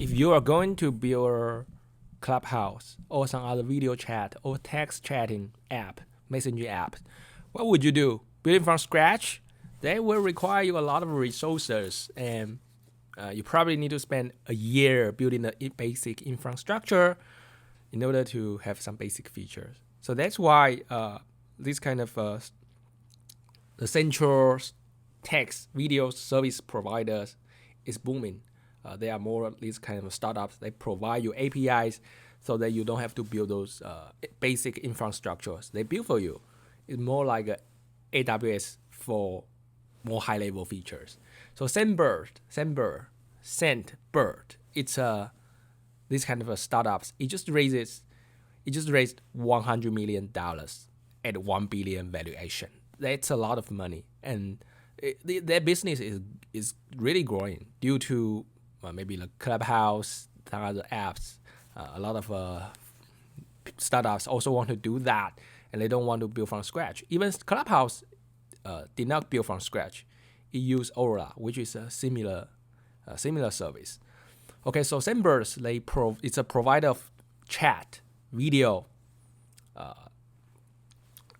if you are going to build Clubhouse or some other video chat or text chatting app, messenger app, what would you do? Build it from scratch? That will require you a lot of resources, and you probably need to spend a year building the basic infrastructure in order to have some basic features. So that's why this kind of the central text video service providers is booming. There are more of these kind of startups. They provide you APIs so that you don't have to build those basic infrastructures. They build for you. It's more like a AWS for more high-level features. So Sendbird, it's this kind of a startups. It just raised $100 million at $1 billion valuation. That's a lot of money, and their business is really growing due to maybe the Clubhouse, some other apps. A lot of startups also want to do that, and they don't want to build from scratch. Even Clubhouse did not build from scratch. It used Aura, which is a similar service. Okay, so Sendbird, it's a provider of chat, video,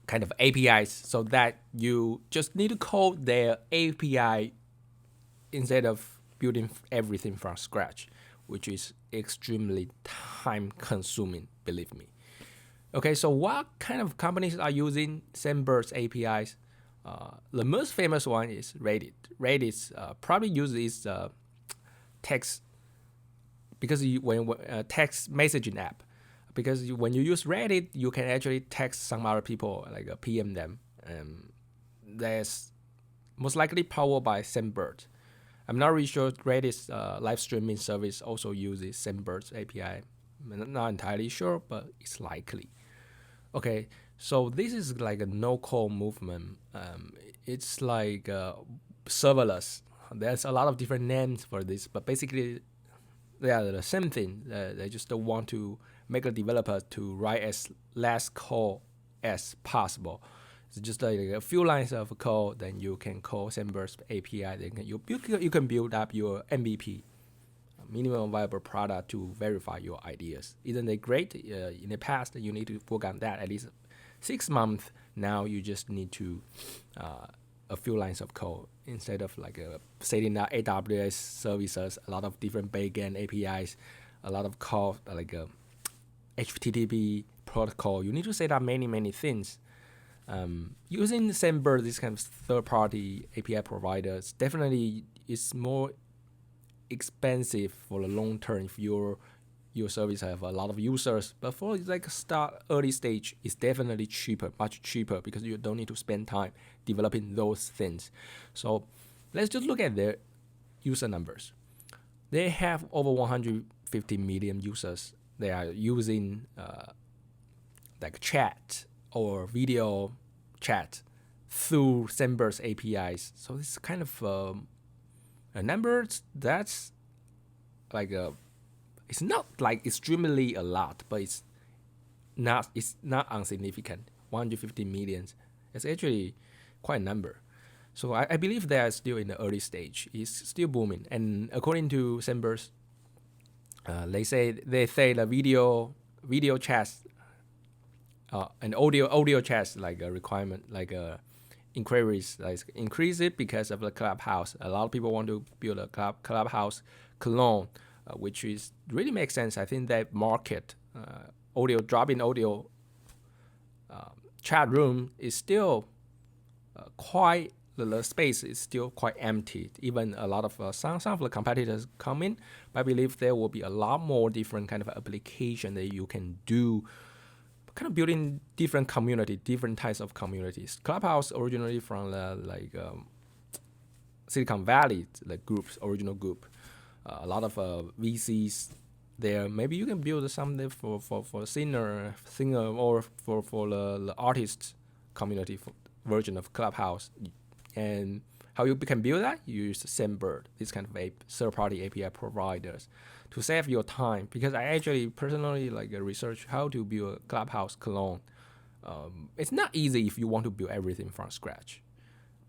kind of APIs, so that you just need to code their API instead of building everything from scratch, which is extremely time-consuming, believe me. Okay, so what kind of companies are using Sendbird's APIs? The most famous one is Reddit. Reddit probably uses text because text messaging app. Because when you use Reddit, you can actually text some other people, like PM them. That's most likely powered by Sendbird. I'm not really sure Reddit's live streaming service also uses Sendbird's API. I'm not entirely sure, but it's likely. Okay, so this is like a no-code movement. It's like serverless. There's a lot of different names for this, but basically they are the same thing. They just don't want to make a developer to write as less code as possible. It's just like a few lines of code, then you can call Sendbird's API. Then you can build up your MVP, minimum viable product, to verify your ideas. Isn't it great? In the past, you need to work on that at least 6 months. Now you just need to a few lines of code instead of like setting up AWS services, a lot of different backend APIs, a lot of code like HTTP protocol. You need to set up many things. Using Sendbird, this kind of third-party API providers, definitely is more expensive for the long term if your service have a lot of users. But for like early stage, it's definitely much cheaper, because you don't need to spend time developing those things. So let's just look at their user numbers. They have over 150 million users. They are using like chat or video chat through Sendbird's APIs. So it's kind of a number that's like it's not like extremely a lot, but it's not insignificant. 150 million is actually quite a number. So I believe they are still in the early stage. It's still booming. And according to Sendbird, they say the video chats and audio chats like a requirement, like inquiries, like increase it because of the Clubhouse. A lot of people want to build a Clubhouse clone, which is really makes sense. I think that market drop-in audio chat room is still quite, the space is still quite empty. Even a lot of some of the competitors come in, but I believe there will be a lot more different kind of application that you can do, kind of building different types of communities. Clubhouse originally from the Silicon Valley, the original group. A lot of VCs there. Maybe you can build something for singer or for the artist community version of Clubhouse. And how you can build that? You use Sendbird, this kind of third-party API providers, to save your time. Because I actually personally research how to build a Clubhouse clone. It's not easy if you want to build everything from scratch,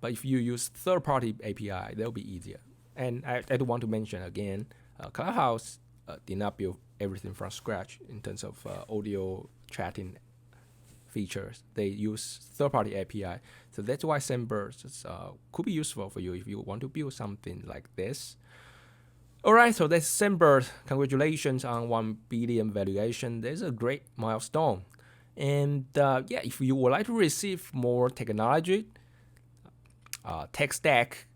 but if you use third-party API, that'll be easier. And I do want to mention again, Clubhouse did not build everything from scratch in terms of audio chatting features. They use third-party API, so that's why Sendbird could be useful for you if you want to build something like this. Alright, so that's Sendbird. Congratulations on 1 billion valuation. That's a great milestone. And yeah, if you would like to receive more technology, tech stack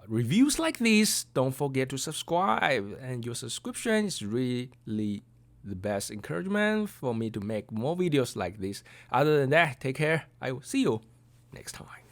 reviews like this, don't forget to subscribe. And your subscription is really the best encouragement for me to make more videos like this. Other than that, take care. I will see you next time.